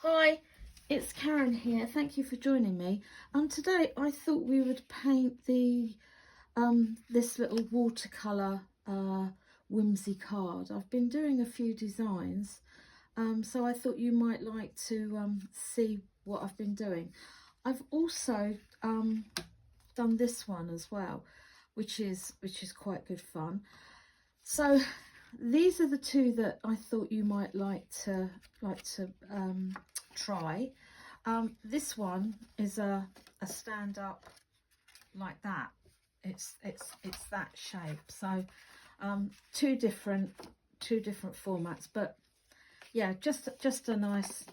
Hi, it's Karen here. Thank you for joining me. Today I thought we would paint the this little watercolour Whimsy card. I've been doing a few designs, so I thought you might like to see what I've been doing. I've also done this one as well, which is quite good fun. So these are the two that I thought you might like to try. This one is a stand up like that. It's that shape. So two different formats, but yeah, just a nice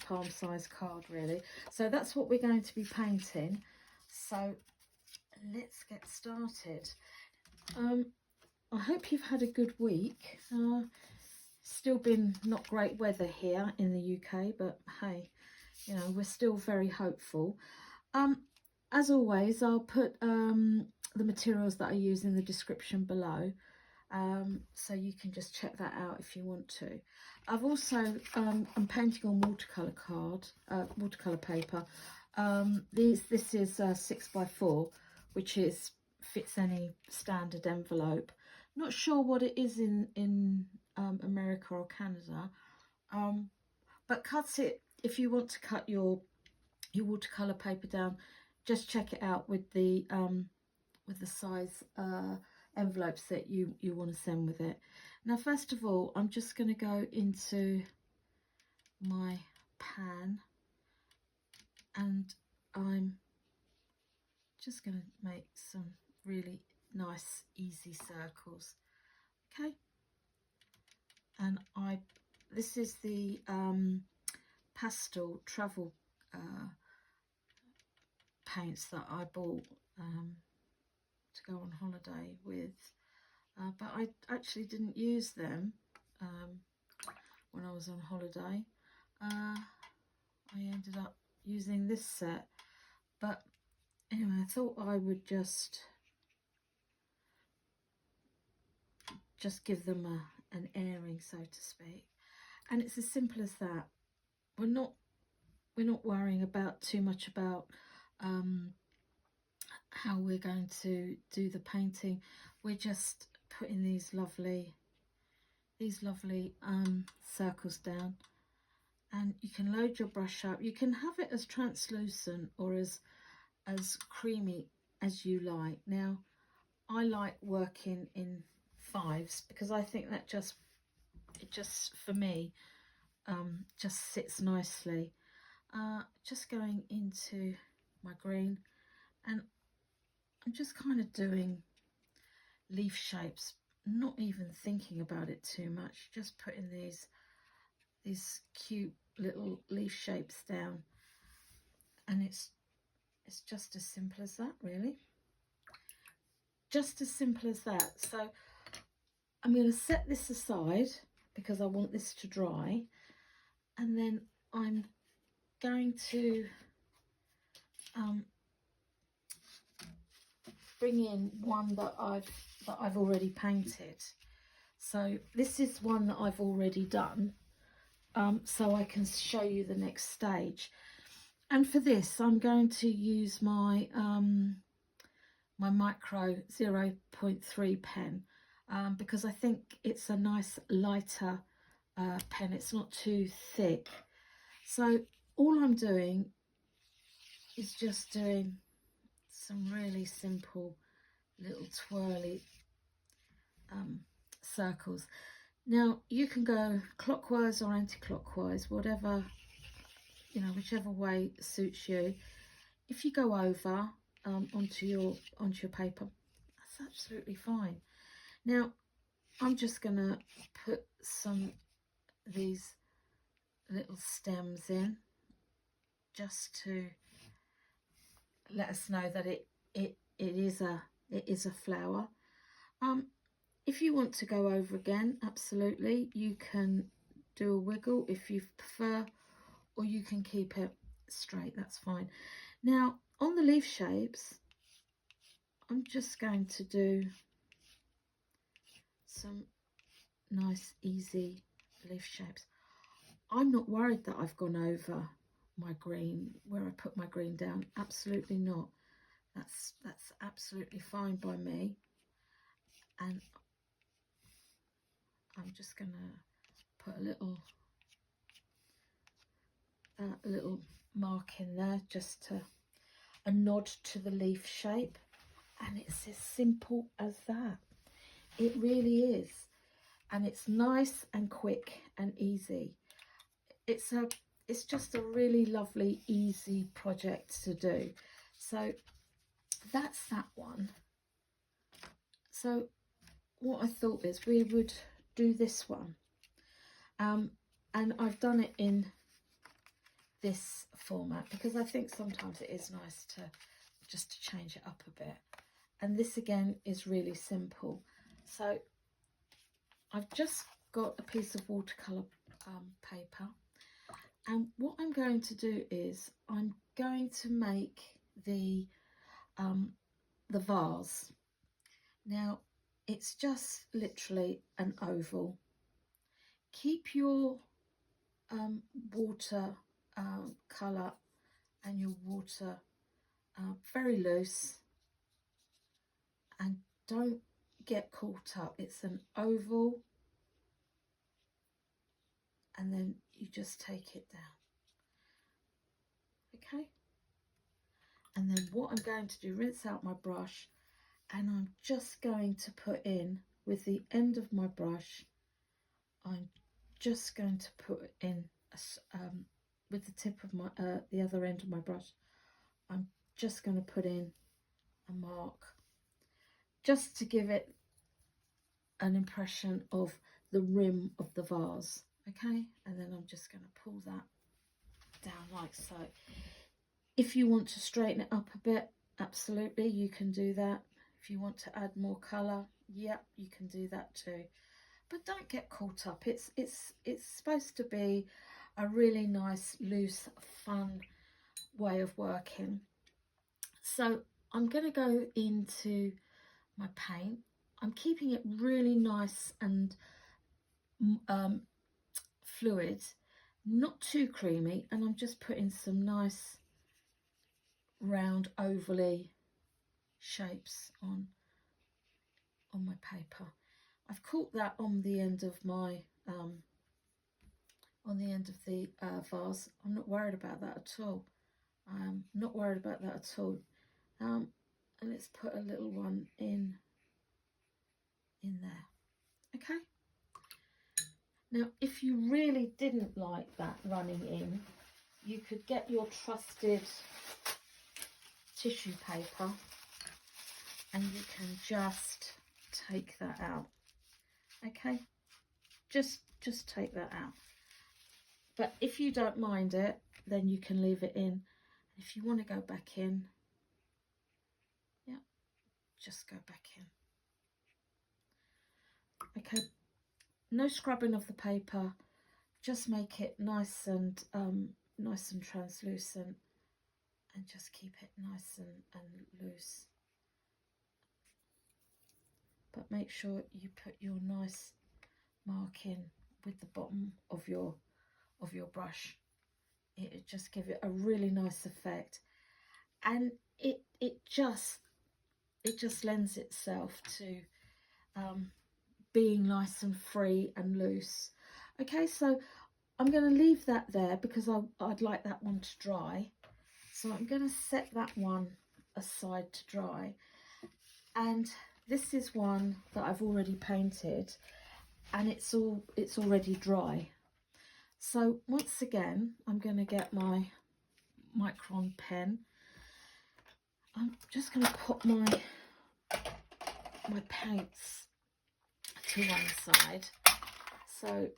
palm size card really. So that's what we're going to be painting. So let's get started. I hope you've had a good week. Still been not great weather here in the UK, but hey, you know, we're still very hopeful. As always, I'll put the materials that I use in the description below, so you can just check that out if you want to. I've also I'm painting on watercolor paper. This is 6x4, which fits any standard envelope. Not sure what it is in America or Canada, but cut it if you want to cut your watercolor paper down. Just check it out with the size envelopes that you want to send with it. Now, first of all, I'm just going to go into my pan and I'm just going to make some really nice easy circles. Okay, and this is the pastel travel paints that I bought to go on holiday with, but I actually didn't use them when I was on holiday. I ended up using this set, but anyway, I thought I would just give them an airing, so to speak. And it's as simple as that. We're not worrying about too much about how we're going to do the painting. We're just putting these lovely circles down, and you can load your brush up. You can have it as translucent or as creamy as you like. Now, I like working in 5s because I think that it just for me just sits nicely. Just going into my green, and I'm just kind of doing leaf shapes, not even thinking about it too much, just putting these cute little leaf shapes down, and it's just as simple as that, really. Just as simple as that. So I'm going to set this aside because I want this to dry, and then I'm going to bring in one that I've already painted. So this is one that I've already done, so I can show you the next stage. And for this, I'm going to use my my micro 0.3 pen, because I think it's a nice lighter pen. It's not too thick. So all I'm doing is just doing some really simple little twirly circles. Now, you can go clockwise or anti-clockwise, whatever, you know, whichever way suits you. If you go over onto your paper, that's absolutely fine. Now, I'm just gonna put some of these little stems in, just to let us know that it is a flower. If you want to go over again, absolutely, you can do a wiggle if you prefer, or you can keep it straight, that's fine. Now, on the leaf shapes, I'm just going to do some nice easy leaf shapes. I'm not worried that I've gone over my green where I put my green down. Absolutely not. That's absolutely fine by me. And I'm just going to put a little mark in there, just to a nod to the leaf shape. And it's as simple as that. It really is. And it's nice and quick and easy. It's just a really lovely, easy project to do. So that's that one. So what I thought is we would do this one. And I've done it in this format because I think sometimes it is nice to just to change it up a bit. And this again is really simple. So I've just got a piece of watercolour paper, and what I'm going to do is I'm going to make the vase. Now it's just literally an oval. Keep your water colour and your water very loose, and don't get caught up. It's an oval, and then you just take it down. Okay, and then what I'm going to do, rinse out my brush, and I'm just going to put in with the end of my brush, I'm just going to put in with the tip of my the other end of my brush, I'm just going to put in a mark just to give it an impression of the rim of the vase. Okay, and then I'm just going to pull that down like so. If you want to straighten it up a bit, absolutely you can do that. If you want to add more colour, yep, you can do that too. But don't get caught up. It's supposed to be a really nice, loose, fun way of working. So I'm going to go into my paint. I'm keeping it really nice and fluid, not too creamy, and I'm just putting some nice round ovally shapes on my paper. I've caught that on the end of my vase. I'm not worried about that at all. I'm not worried about that at all. And let's put a little one in there. Okay. Now, if you really didn't like that running in, you could get your trusted tissue paper and you can just take that out. Okay, just take that out. But if you don't mind it, then you can leave it in. If you want to go back in, yeah, just go back in. Okay, no scrubbing of the paper, just make it nice and translucent, and just keep it nice and loose. But make sure you put your nice mark in with the bottom of your brush. It just give it a really nice effect, and it just lends itself to being nice and free and loose. Okay, so I'm going to leave that there because I'd like that one to dry. So I'm going to set that one aside to dry. And this is one that I've already painted, and it's already dry. So once again, I'm going to get my Micron pen. I'm just going to put my paints to one side, so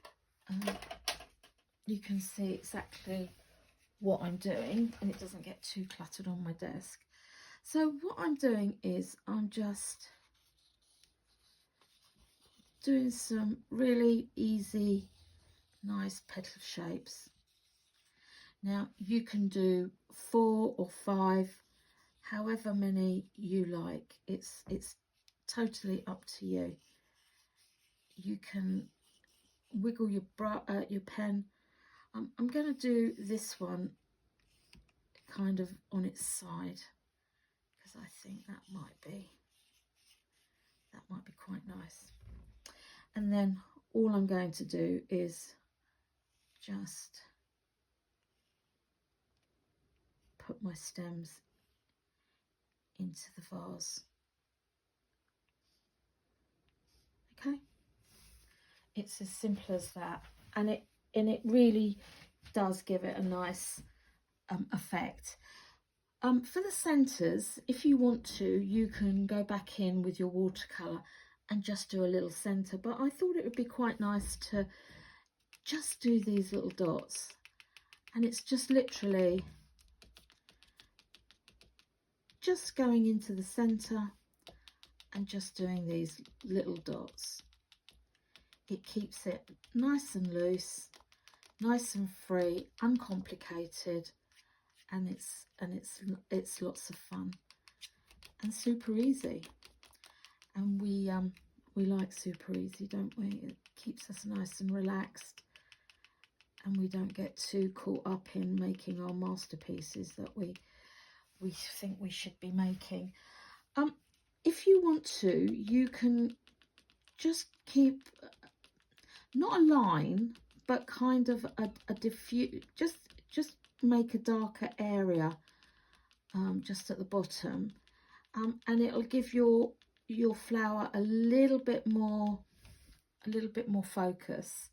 you can see exactly what I'm doing and it doesn't get too cluttered on my desk. So what I'm doing is I'm just doing some really easy, nice petal shapes. Now you can do 4 or 5, however many you like. It's totally up to you. You can wiggle your pen. I'm going to do this one kind of on its side, because I think that might be quite nice. And then all I'm going to do is just put my stems into the vase. Okay, it's as simple as that, and it really does give it a nice effect. For the centres, if you want to, you can go back in with your watercolour and just do a little centre, but I thought it would be quite nice to just do these little dots, and it's just literally just going into the centre and just doing these little dots. It keeps it nice and loose, nice and free, uncomplicated, and it's lots of fun and super easy. And we like super easy, don't we? It keeps us nice and relaxed, and we don't get too caught up in making our masterpieces that we think we should be making. If you want to, you can just keep not a line, but kind of a diffuse, just make a darker area just at the bottom, and it'll give your flower a little bit more focus.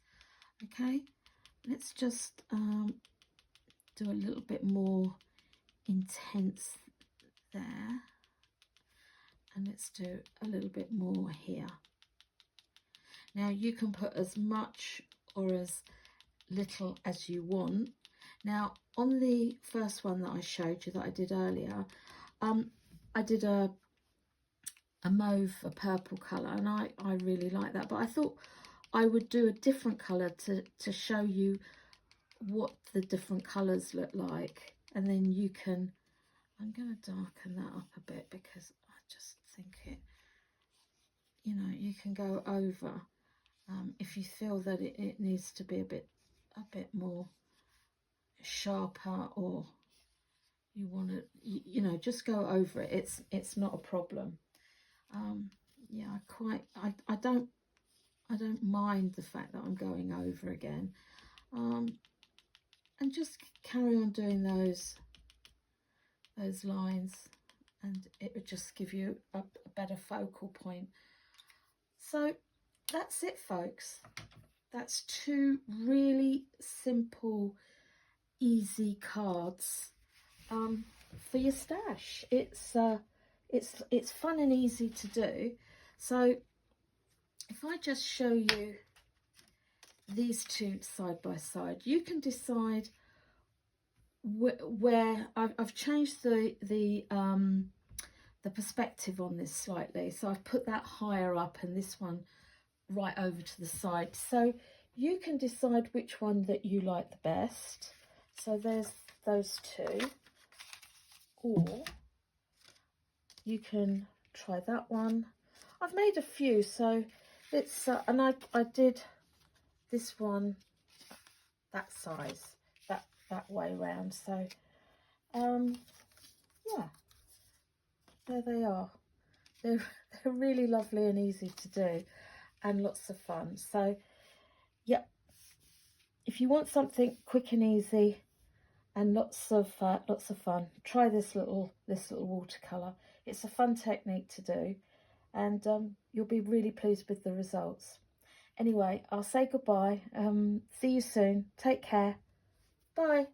Okay, let's just do a little bit more intense there, and let's do a little bit more here. Now you can put as much or as little as you want. Now on the first one that I showed you that I did earlier, I did a mauve, a purple colour, and I really like that, but I thought I would do a different colour to show you what the different colours look like, and then you can, I'm going to darken that up a bit because I just think it, you know, you can go over if you feel that it needs to be a bit more sharper, or you want to, you know, just go over it. It's not a problem. Yeah, I don't mind the fact that I'm going over again, and just carry on doing those lines, and it would just give you a better focal point. So that's it, folks. That's 2 really simple, easy cards for your stash. It's fun and easy to do. So if I just show you these 2 side by side, you can decide where I've changed the perspective on this slightly. So I've put that higher up and this one right over to the side. So you can decide which one that you like the best. So there's those 2. Or you can try that one. I've made a few, so it's and I did this one that size, that way round. So yeah, there they are. They're really lovely and easy to do, and lots of fun. So yeah, if you want something quick and easy and lots of fun, try this little watercolor. It's a fun technique to do, and you'll be really pleased with the results. Anyway, I'll say goodbye. See you soon. Take care. Bye.